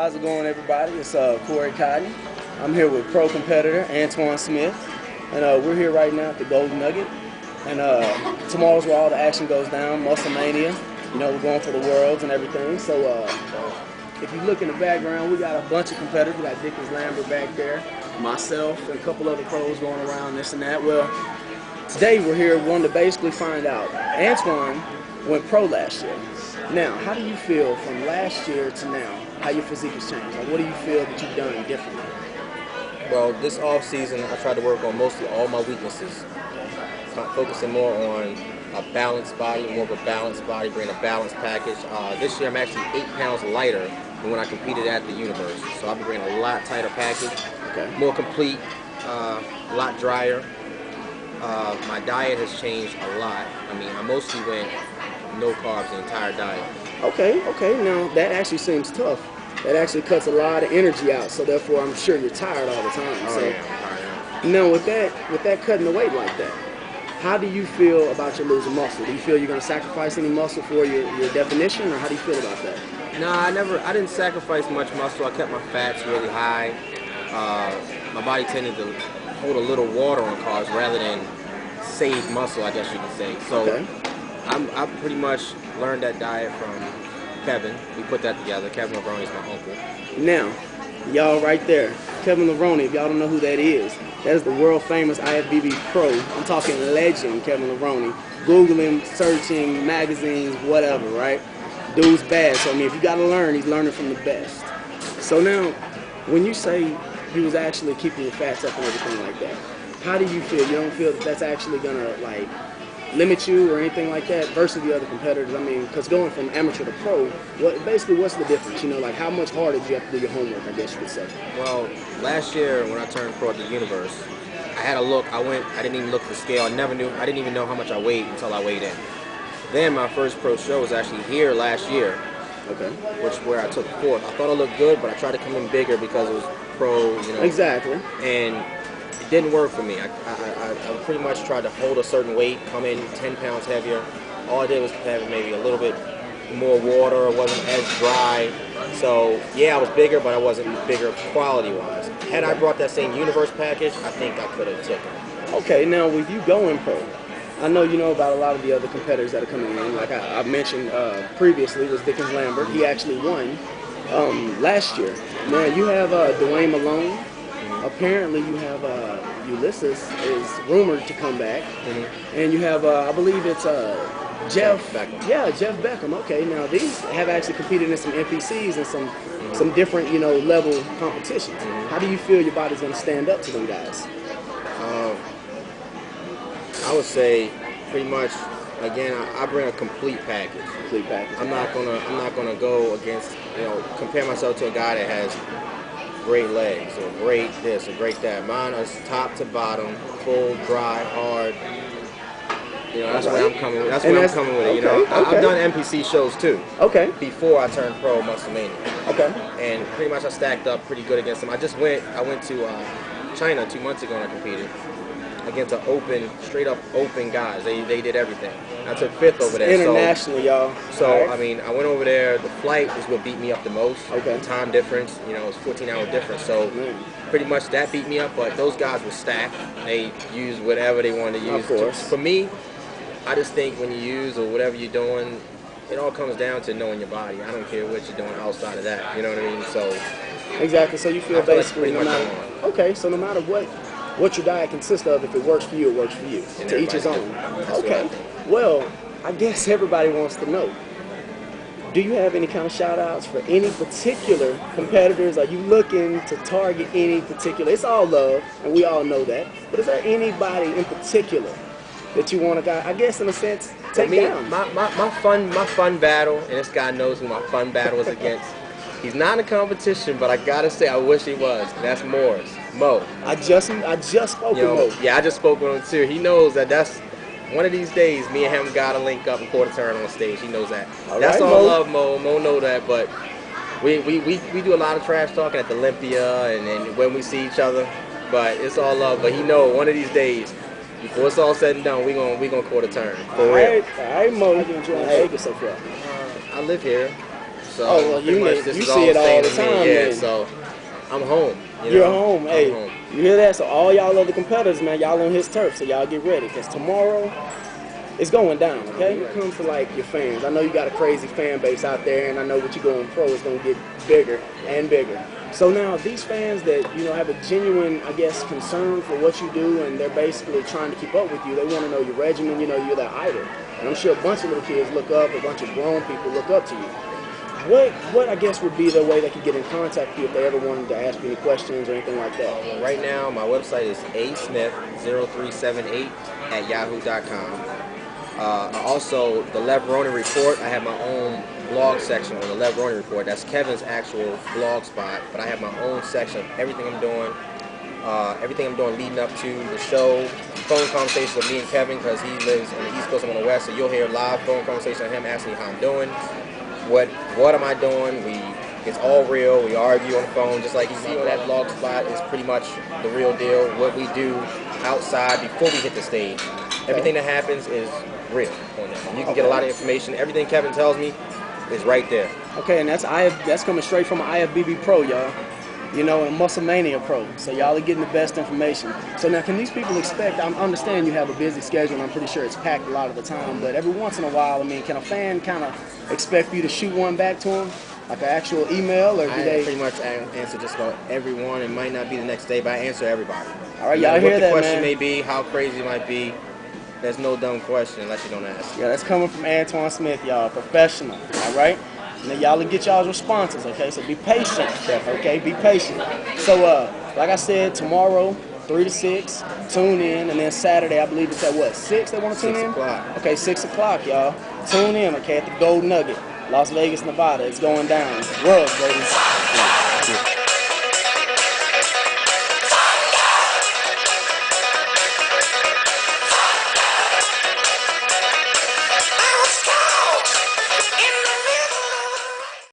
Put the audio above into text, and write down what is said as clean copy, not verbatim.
How's it going, everybody? It's Cotten. I'm here with pro competitor Antwaun Smith, and we're here right now at the Golden Nugget. And tomorrow's where all the action goes down, Muscle Mania. You know, we're going for the worlds and everything. So if you look in the background, we got a bunch of competitors. We got Dickens Lambert back there, myself, and a couple other pros going around this and that. Well, today we're here wanting to basically find out. Antwaun went pro last year. Now, how do you feel from last year to now? How your physique has changed? Like, what do you feel that you've done differently? Well, this off season, I tried to work on mostly all my weaknesses, focusing more on a balanced body, more of a balanced body, bringing a balanced package. This year, I'm actually 8 pounds lighter than when I competed at the Universe. So I'll be bringing a lot tighter package, more complete, a lot drier. My diet has changed a lot. I mean, I mostly went no carbs the entire diet. Okay. Now, that actually seems tough. That actually cuts a lot of energy out, so therefore I'm sure you're tired all the time. Oh, so, yeah. now with that cutting the weight like that, how do you feel about your losing muscle? Do you feel you're going to sacrifice any muscle for your definition, or how do you feel about that? Nah, I didn't sacrifice much muscle. I kept my fats really high. My body tended to hold a little water on carbs rather than save muscle, I guess you could say. So I pretty much learned that diet from Kevin. We put that together. Kevin Levrone is my uncle. Now, y'all right there, Kevin Levrone, if y'all don't know who that is, that's the world famous IFBB pro. I'm talking legend Kevin Levrone. Google him, searching, magazines, whatever, right? Dude's bad. So, I mean, if you got to learn, he's learning from the best. So now, when you say he was actually keeping your fats up and everything like that, how do you feel? You don't feel that that's actually going to, like, limit you or anything like that versus the other competitors? I mean, because going from amateur to pro, what's the difference? You know, like how much harder did you have to do your homework, I guess you could say? Well, last year when I turned pro at the Universe, I had a look. I didn't even look at the scale. I didn't even know how much I weighed until I weighed in. Then my first pro show was actually here last year, where I took fourth. I thought I looked good, but I tried to come in bigger because it was pro, you know. Exactly. And it didn't work for me. I pretty much tried to hold a certain weight, come in 10 pounds heavier. All I did was have maybe a little bit more water. It wasn't as dry. So, yeah, I was bigger, but I wasn't bigger quality-wise. Had I brought that same Universe package, I think I could have taken it. Okay, now with you going pro, I know you know about a lot of the other competitors that are coming in. Like I mentioned previously, was Dickens Lambert. He actually won last year. Now, you have Dwayne Malone. Apparently, you have Ulysses is rumored to come back, and you have I believe it's Jeff Beckham. Yeah, Jeff Beckham. Okay, now these have actually competed in some NPCs and some different level competitions. How do you feel your body's going to stand up to them guys? I would say pretty much. Again, I bring a complete package. I'm not gonna go against compare myself to a guy that has great legs or great this or great that. Mine is top to bottom, full, dry, hard. That's where I'm coming with. That's where I'm coming with it. I've done NPC shows too. Before I turned pro Muscle Mania. And pretty much I stacked up pretty good against them. I went to China 2 months ago and I competed against straight up open guys. They did everything. I took 5th over there. Internationally, y'all. So I mean, I went over there. The flight is what beat me up the most. The time difference, it's 14-hour difference. So pretty much that beat me up. But those guys were stacked. They used whatever they wanted to use. Of course. For me, I just think when you use or whatever you're doing, it all comes down to knowing your body. I don't care what you're doing outside of that. You know what I mean? So exactly. So you feel basically no matter so no matter what your diet consists of, if it works for you, it works for you. And to each his own. Well, I guess everybody wants to know, do you have any kind of shout outs for any particular competitors? Are you looking to target any particular? It's all love, and we all know that. But is there anybody in particular that you want to, I guess in a sense, take down? My fun battle, and this guy knows who my fun battle is against. He's not in a competition, but I gotta say I wish he was. That's Mo. I just spoke with Mo. Yeah, I just spoke with him too. He knows that's one of these days. Me and him gotta link up and quarter turn on stage. He knows that. That's all love, Mo. Mo know that, but we do a lot of trash talking at the Olympia and then when we see each other. But it's all love. But he know one of these days, before it's all said and done, we gonna quarter turn. For real. All right, Mo. How you enjoying Vegas so far? I live here. So Oh, well, pretty much you this is see all it all saying the to me. time, Yeah, then. so I'm home. You're home. Hey, I'm home. you hear that? So all y'all other competitors, man, y'all on his turf. So y'all get ready, because tomorrow it's going down, okay? When it comes to like your fans, I know you got a crazy fan base out there, and I know what you going pro is going to get bigger and bigger. So now these fans that have a genuine, I guess, concern for what you do, and they're basically trying to keep up with you. They want to know your regimen. You're their idol, and I'm sure a bunch of little kids look up, a bunch of grown people look up to you. What I guess would be the way they could get in contact with you if they ever wanted to ask you any questions or anything like that? Well, right now my website is asmith0378@yahoo.com. Also, the Lev Ronin Report, I have my own blog section on the Lev Ronin Report. That's Kevin's actual blog spot, but I have my own section of everything I'm doing leading up to the show, phone conversations of me and Kevin, because he lives on the East Coast, I'm on the West, so you'll hear live phone conversation of him asking me how I'm doing, what am I doing. It's all real. We argue on the phone, just like you see on that blog spot is pretty much the real deal. What we do outside before we hit the stage, everything that happens is real on that. You can get a lot of information. Everything Kevin tells me is right there. Okay, and that's coming straight from IFBB Pro, y'all. And Muscle Mania Pro. So y'all are getting the best information. So now, can these people expect? I understand you have a busy schedule, and I'm pretty sure it's packed a lot of the time. But every once in a while, I mean, can a fan kind of expect for you to shoot one back to them, like an actual email, or do I they? pretty much answer just about everyone. It might not be the next day, but I answer everybody. All right, y'all hear that, what the question man? may be, how crazy it might be. There's no dumb question unless you don't ask. Yeah, that's coming from Antwaun Smith, y'all. Professional, all right? Now, y'all will get y'all's responses, okay? So be patient, okay? Be patient. So, like I said, tomorrow, 3 to 6, tune in. And then Saturday, I believe it's at what, 6 they want to tune in? 6 o'clock. Okay, 6 o'clock, y'all. Tune in, okay, at the Gold Nugget, Las Vegas, Nevada. It's going down. Rub, baby.